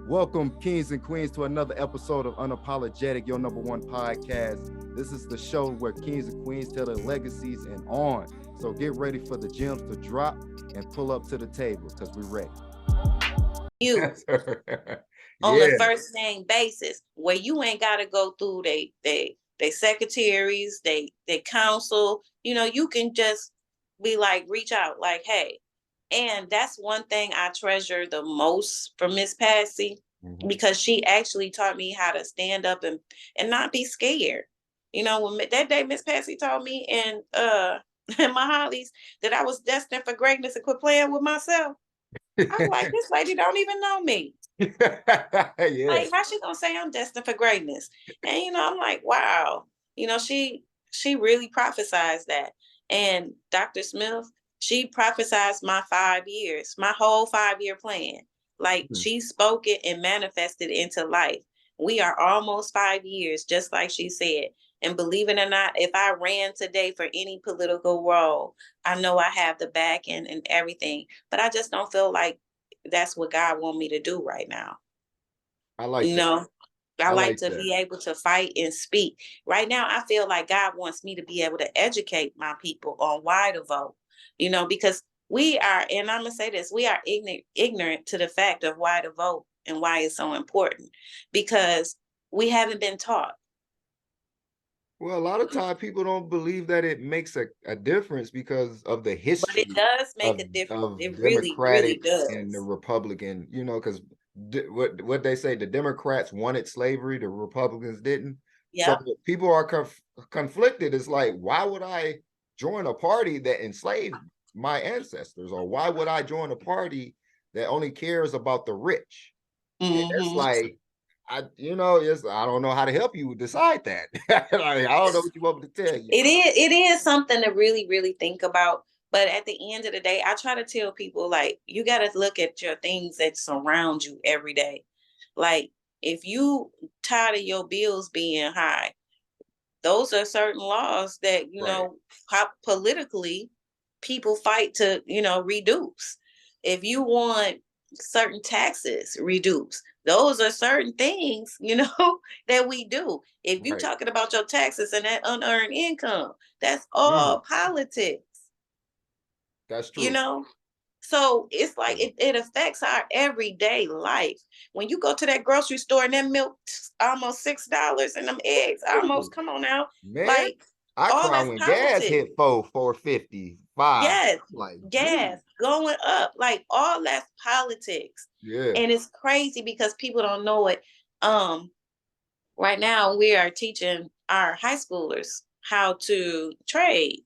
Welcome, kings and queens, to another episode of Unapologetic, your number one podcast. This is the show where kings and queens tell their legacies and on. So get ready for the gems to drop and pull up to the table because we're ready. You on a first name basis, where you ain't got to go through they secretaries, they counsel. You can just be like, reach out, like, hey. And that's one thing I treasure the most from Miss Patsy, because she actually taught me how to stand up and not be scared. When that day Miss Patsy taught me in in my Hollies that I was destined for greatness and quit playing with myself. I'm like, this lady don't even know me. Yeah. Like, how she gonna say I'm destined for greatness? And I'm like, wow. She really prophesied that. And Dr. Smith, she prophesied my 5 years, my whole 5-year plan. Like, she spoke it and manifested into life. We are almost 5 years, just like she said. And believe it or not, if I ran today for any political role, I know I have the backing and everything, but I just don't feel like that's what God wants me to do right now. I like that. I like to be able to fight and speak. Right now, I feel like God wants me to be able to educate my people on why to vote. Because we are, and I'm going to say this, we are ignorant to the fact of why to vote and why it's so important, because we haven't been taught. Well, a lot of times people don't believe that it makes a difference because of the history. But it does make a difference. Of It Democratic really does. and the Republican, because what they say, the Democrats wanted slavery, the Republicans didn't. Yep. So people are conflicted. It's like, why would I join a party that enslaved my ancestors? Or why would I join a party that only cares about the rich? It's like, I don't know how to help you decide that. Like, I don't know what you want me to tell you. It is something to really, really think about. But at the end of the day, I try to tell people, like, you got to look at your things that surround you every day. Like, if you tired of your bills being high, those are certain laws that, politically people fight to, reduce. If you want certain taxes reduced, those are certain things, that we do. If you're talking about your taxes and that unearned income, that's all politics. That's true. So it's like it affects our everyday life. When you go to that grocery store and that milk's almost $6 and them eggs almost, come on now, man, like, I all cry that's when politics. gas hit $4.55. Yes, like gas going up, like, all that's politics. Yeah. And it's crazy because people don't know it. Right now we are teaching our high schoolers how to trade.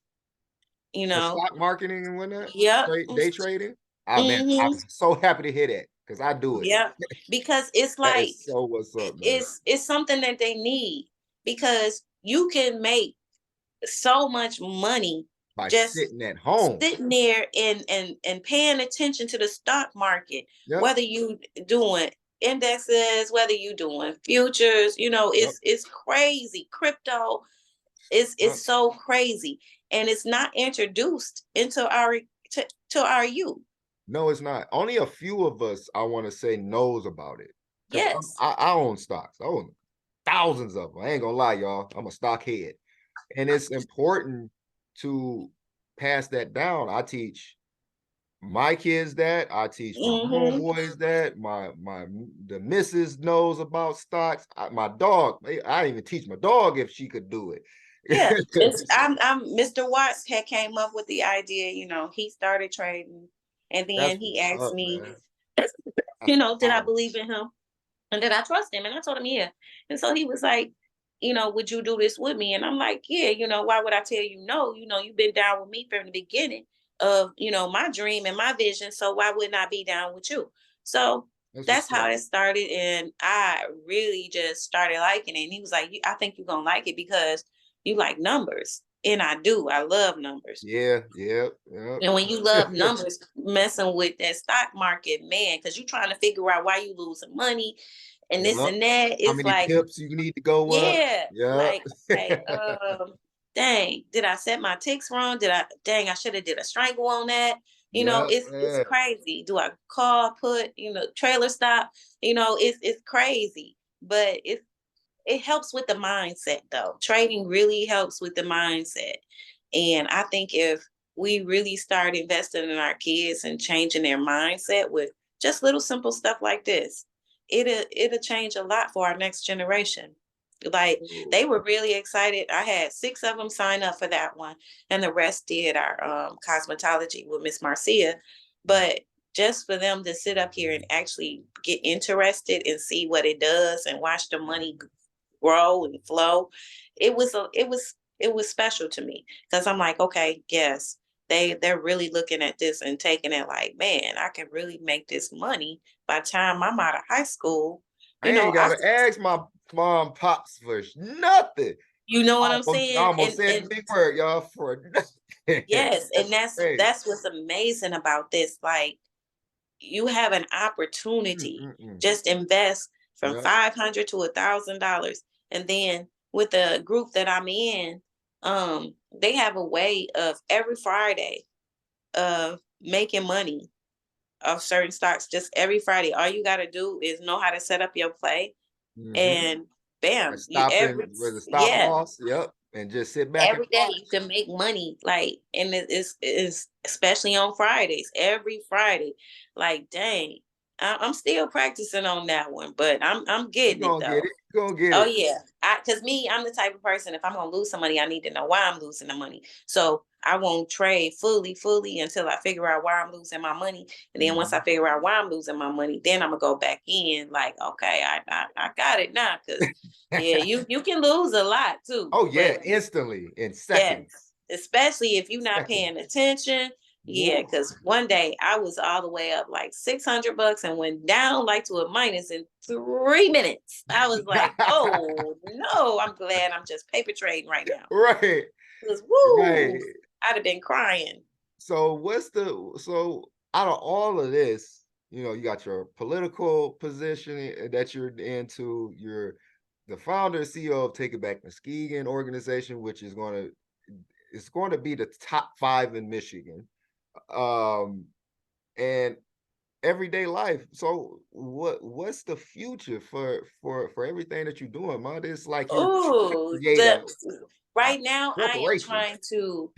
The stock marketing and whatnot. Yep. Day trading. Man, I'm so happy to hear that because I do it. Yeah, because it's like, so what's up, man? It's something that they need, because you can make so much money by just sitting at home, sitting there and paying attention to the stock market. Whether you doing indexes, whether you doing futures, it's crazy. Crypto is so crazy, and it's not introduced into our youth. No, it's not. Only a few of us, I want to say, knows about it. Yes. I own stocks. I own thousands of them. I ain't gonna lie, y'all. I'm a stock head. And it's important to pass that down. I teach my kids that. I teach my homeboys that. The missus knows about stocks. My dog, I didn't even teach my dog if she could do it. Yeah, I'm Mr. Watts came up with the idea. He started trading, and then he asked me, did I believe in him and did I trust him? And I told him, yeah. And so he was like, would you do this with me? And I'm like, yeah. Why would I tell you no? You've been down with me from the beginning of my dream and my vision. So why wouldn't I be down with you? So that's how it started, and I really just started liking it. And he was like, I think you're gonna like it because you like numbers. And I do. I love numbers. Yeah. And when you love numbers, messing with that stock market, man, because you're trying to figure out why you losing money and this and that. It's how many like, pips you need to go up. Like, okay, dang, did I set my ticks wrong? I should have did a strangle on that. You know, it's crazy. Do I call, put, trailer stop? It's crazy, but it helps with the mindset though. Trading really helps with the mindset. And I think if we really start investing in our kids and changing their mindset with just little simple stuff like this, it'll change a lot for our next generation. Like, they were really excited. I had 6 of them sign up for that one, and the rest did our cosmetology with Miss Marcia. But just for them to sit up here and actually get interested and see what it does and watch the money grow and flow, it was special to me, because I'm like, okay, yes, they're really looking at this and taking it like, man, I can really make this money by the time I'm out of high school. I ain't gotta ask my mom, pops for nothing. You know what I'm saying? I almost said the big word, y'all, for nothing. Yes, and that's what's amazing about this. Like, you have an opportunity. Just invest from $500 to $1,000, and then with the group that I'm in, they have a way of every Friday of making money of certain stocks. Just every Friday, all you got to do is know how to set up your play, and bam, stop with the stop loss. Yep. And just sit back every day you can make money. Like, and it's especially on Fridays, every Friday. Like, dang, I'm still practicing on that one, but I'm getting it though. You're gonna get it. Oh yeah. Because I'm the type of person, if I'm gonna lose some money, I need to know why I'm losing the money. So I won't trade fully until I figure out why I'm losing my money. And then once I figure out why I'm losing my money, then I'm gonna go back in like, okay, I got it now. Because yeah, you can lose a lot too. Oh yeah, instantly, in seconds. Yes, especially if you're not paying attention. Yeah, because one day I was all the way up like $600 and went down like to a minus in 3 minutes. I was like, oh no, I'm glad I'm just paper trading right now. Right. Because woo, I'd have been crying. So out of all of this, you got your political position that you're into, you're the founder and CEO of Take It Back Muskegon organization, which is going to be the top 5 in Michigan. And everyday life. So what's the future for everything that you're doing, man? It's like right now I am trying to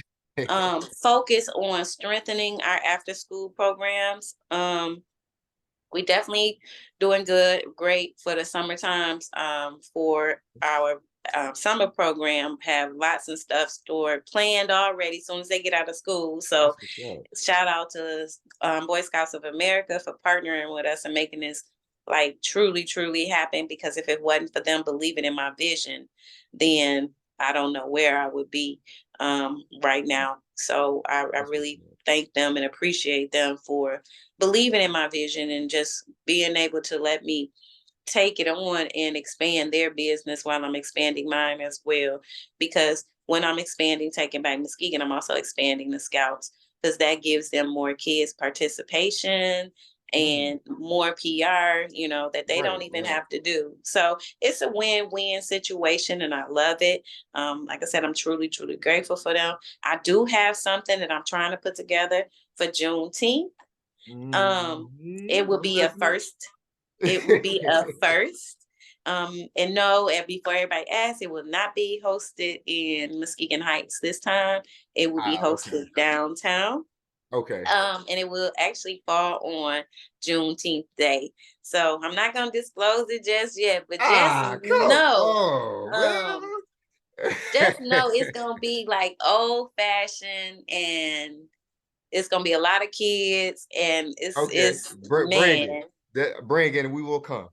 focus on strengthening our after school programs. We definitely doing great for the summer times. For our summer program, have lots of stuff planned already as soon as they get out of school. So shout out to Boy Scouts of America for partnering with us and making this like truly, truly happen. Because if it wasn't for them believing in my vision, then I don't know where I would be right now. So I really thank them and appreciate them for believing in my vision and just being able to let me take it on and expand their business while I'm expanding mine as well. Because when I'm expanding Taking Back Muskegon, I'm also expanding the Scouts, because that gives them more kids participation and more PR, that they don't even have to do. So it's a win-win situation, and I love it. Like I said, I'm truly, truly grateful for them. I do have something that I'm trying to put together for Juneteenth. It will be a first. It will be a first. And no, and before everybody asks, it will not be hosted in Muskegon Heights this time. It will be hosted downtown. Okay. And it will actually fall on Juneteenth Day. So I'm not gonna disclose it just yet, but just just know it's gonna be like old fashioned, and it's gonna be a lot of kids, and it's bring it and we will come.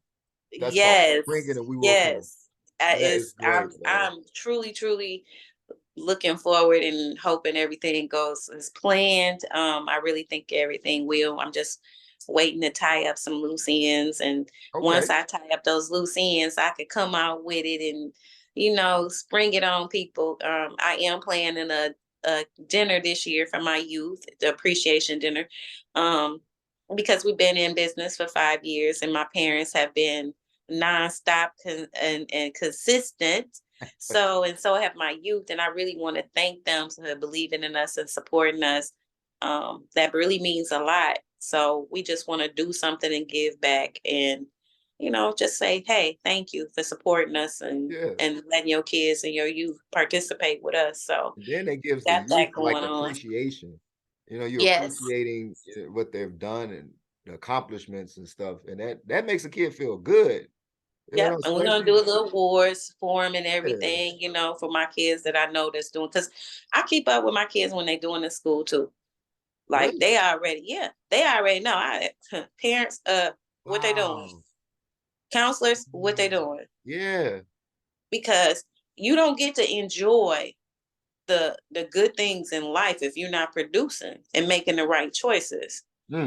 That's yes, bring it and we will come. I'm truly, truly looking forward and hoping everything goes as planned. I really think everything will. I'm just waiting to tie up some loose ends, and once I tie up those loose ends, I could come out with it and spring it on people. I am planning a dinner this year for my youth, the appreciation dinner, because we've been in business for 5 years, and my parents have been nonstop and consistent. So have my youth, and I really want to thank them for believing in us and supporting us that really means a lot. So we just want to do something and give back, and just say, hey, thank you for supporting us, and letting your kids and your youth participate with us. So and then it gives the got youth that like going on. appreciation. You're Yes. appreciating what they've done and the accomplishments and stuff, and that makes a kid feel good. Yep, and we're gonna do a little awards for them and everything, for my kids that I know that's doing. Because I keep up with my kids when they're doing in school too. Like they already know. Parents, what they doing? Counselors, what they doing? Yeah. Because you don't get to enjoy the good things in life if you're not producing and making the right choices.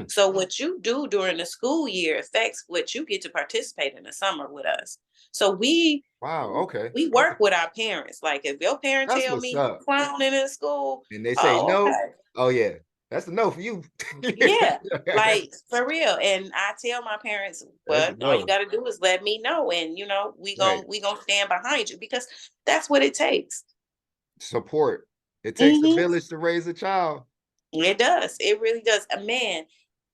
So what you do during the school year affects what you get to participate in the summer with us. So we work with our parents. Like if your parent tell me clowning in school, and they say no, okay. Oh yeah, that's a no for you. Yeah, like for real. And I tell my parents, well, all you got to do is let me know, and we gonna stand behind you, because that's what it takes. Support. It takes a village to raise a child. It does. It really does. Man,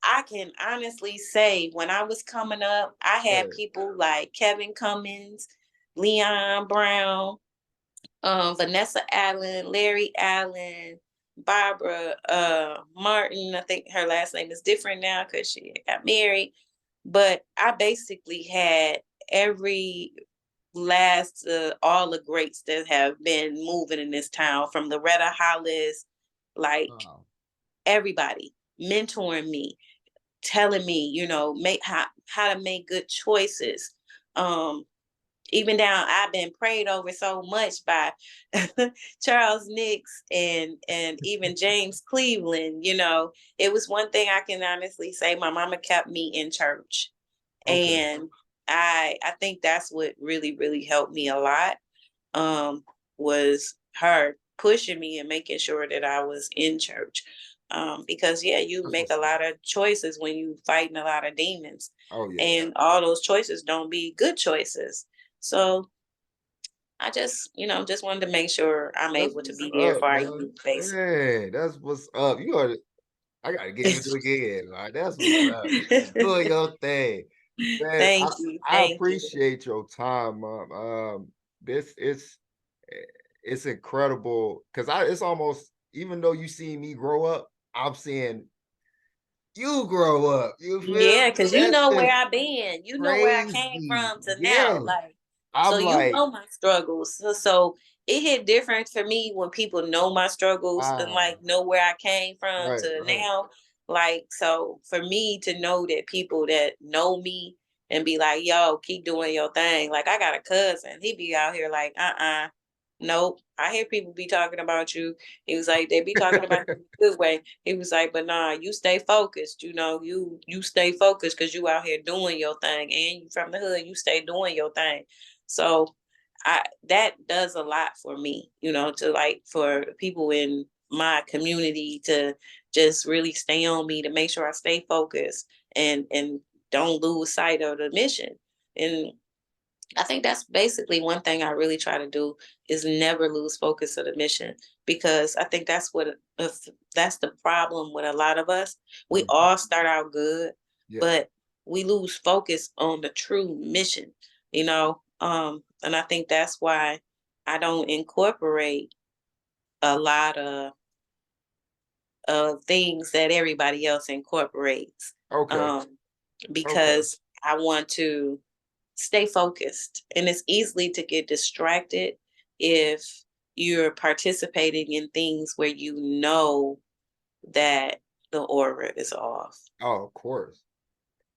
I can honestly say when I was coming up, I had people like Kevin Cummins, Leon Brown, Vanessa Allen, Larry Allen, Barbara Martin. I think her last name is different now because she got married. But I basically had every last all the greats that have been moving in this town, from Loretta Hollis, like everybody mentoring me, telling me, make how to make good choices. Even down, I've been prayed over so much by Charles Nix and even James Cleveland. It was one thing I can honestly say. My mama kept me in church, and I think that's what really, really helped me a lot. Was her pushing me and making sure that I was in church. Because you make a lot of choices when you fighting a lot of demons. And all those choices don't be good choices. So I just wanted to make sure I'm able to be there for our youth, basically. Hey, that's what's up. I gotta get with you again. Like, that's what's up. You doing your thing. Man, Thank you. I appreciate your time, Mom. This it's incredible because it's almost, even though you see me grow up, I'm seeing you grow up. You feel me? Yeah, because you know where I've been. You know where I came Crazy. from to now. Yeah. Like, so I'm you like, know my struggles. So it hit different for me when people know my struggles and like know where I came from to now. Like, so for me to know that people that know me and be like, yo, keep doing your thing. Like, I got a cousin. He be out here like, nope. I hear people be talking about you. He was like, they be talking about you in a good way. He was like, but nah, you stay focused. You stay focused because you out here doing your thing, and you from the hood, you stay doing your thing. So that does a lot for me, to like for people in my community to just really stay on me, to make sure I stay focused and don't lose sight of the mission. And I think that's basically one thing I really try to do, is never lose focus of the mission, because I think that's that's the problem with a lot of us. We all start out good, but we lose focus on the true mission, and I think that's why I don't incorporate a lot of things that everybody else incorporates. Because I want to stay focused. And it's easily to get distracted if you're participating in things where you know that the aura is off. Oh, of course.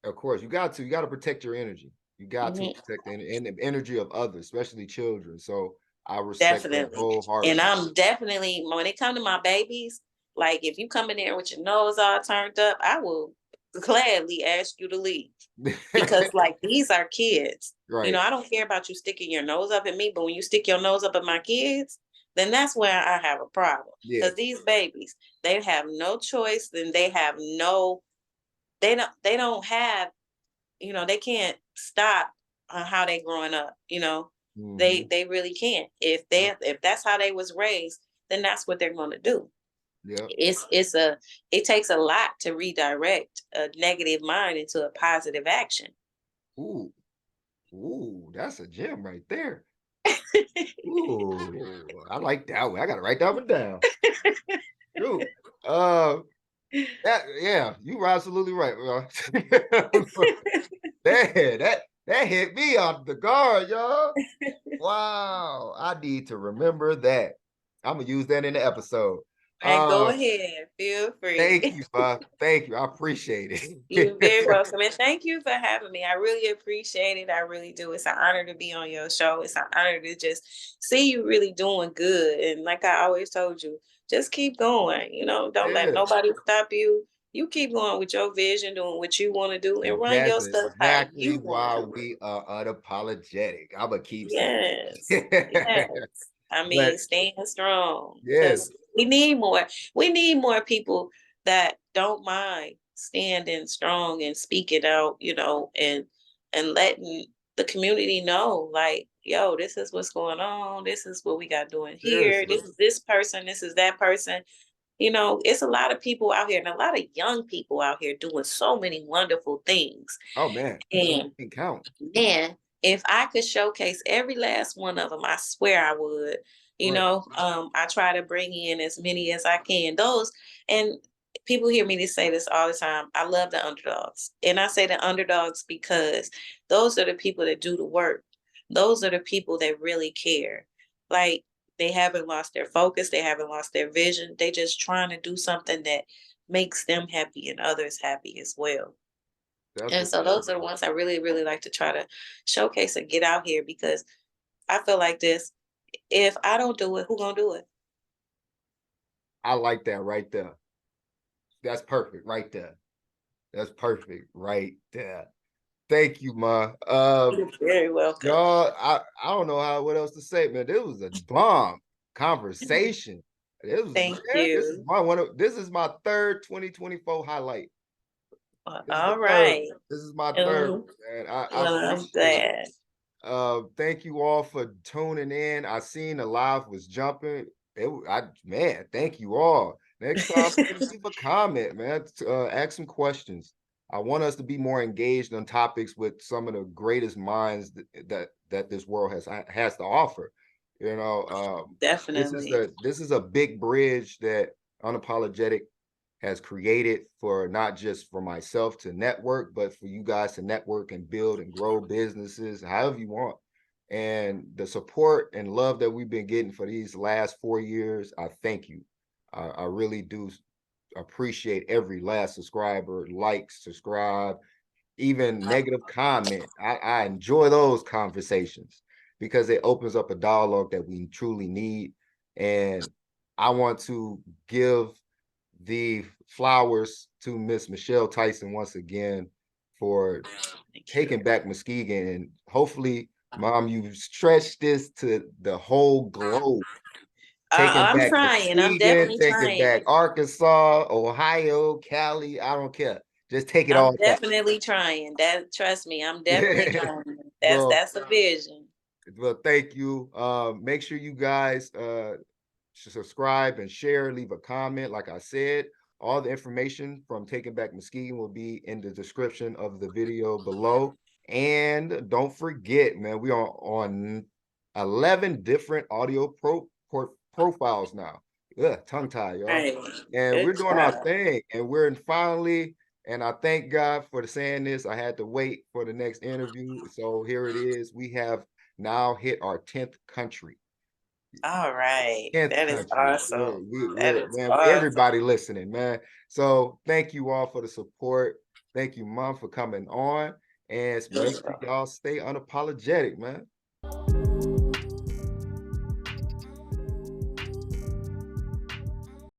Of course. You got to protect your energy. You got to protect the energy of others, especially children. So I respect that wholeheartedly. And I'm definitely, when it comes to my babies, like if you come in there with your nose all turned up, I will gladly ask you to leave. Because like, these are kids. Right. I don't care about you sticking your nose up at me, but when you stick your nose up at my kids, then that's where I have a problem. Because these babies, they have no choice, and they don't have, they can't stop on how they growing up. They really can't. If that's how they was raised, then that's what they're going to do. Yeah. It takes a lot to redirect a negative mind into a positive action. Ooh, that's a gem right there. Ooh, I like that one. I gotta write that one down. True. Yeah, you were absolutely right. that hit me off the guard, y'all. Wow, I need to remember that. I'm gonna use that in the episode. And go ahead, feel free. Thank you, Bob. Thank you. I appreciate You're it. very welcome. And thank you for having me. I really appreciate it. I really do. It's an honor to be on your show. It's an honor to just see you really doing good. And like I always told you, just keep going. Don't let nobody stop you. You keep going with your vision, doing what you want to do, and run That's your stuff how exactly you want why to do it. we are unapologetic. I'm gonna keep saying Yes. it. Yes. I But mean, staying strong yes, because we need more. We need more people that don't mind standing strong and speaking out, and letting the community know, like, yo, this is what's going on. This is what we got doing here. seriously. This is this person. This is that person. It's a lot of people out here and a lot of young people out here doing so many wonderful things. Oh man, And can count. man, if I could showcase every last one of them, I swear I would. Right. I try to bring in as many as I can. And people hear me to say this all the time. I love the underdogs. And I say the underdogs because those are the people that do the work. Those are the people that really care. Like, they haven't lost their focus, they haven't lost their vision. They just trying to do something that makes them happy and others happy as well. That's And what so those are the ones I really, really like to try to showcase and get out here because I feel like this. If I don't do it, who gonna do it? I like that right there. That's perfect right there. That's perfect right there. Thank you, Ma. You're very welcome. Y'all, I don't know what else to say, man. This was a bomb conversation. Thank This is you. this is my third 2024 highlight. This is the All third. right. This is my third, Mhm. man. I Well, I'm appreciate it. glad. Thank you all for tuning in. I seen the live was jumping. Man, thank you all. Next time, leave a comment, man. Ask some questions. I want us to be more engaged on topics with some of the greatest minds that this world has to offer. Definitely. This is a big bridge that Unapologetic has created for not just for myself to network, but for you guys to network and build and grow businesses, however you want. And the support and love that we've been getting for these last 4 years, I thank you. I really do appreciate every last subscriber, subscribe, even negative comment. I enjoy those conversations because it opens up a dialogue that we truly need. And I want to give the flowers to Miss Michelle Tyson once again for taking back Muskegon. And hopefully, Mom, you stretch this to the whole globe. Taking I'm back trying. I'm Muskegon, definitely taking trying. back Arkansas, Ohio, Cali. I don't care. Just take it I'm all back. definitely trying. Trust me, I'm definitely trying. well, That's the vision. well, thank you. Make sure you guys subscribe and share, leave a comment. Like I said, all the information from Taking Back Muskegon will be in the description of the video below. And don't forget, man, we are on 11 different audio profiles now. Tongue tie, y'all. Right. And we're Good doing our job. thing. And we're finally, and I thank God for saying this. I had to wait for the next interview. So here it is. We have now hit our 10th country. All right. 10th That is country. awesome. That We're is man, awesome. everybody listening, man. So thank you all for the support. Thank you, Mom, for coming on. And make sure y'all stay unapologetic, man.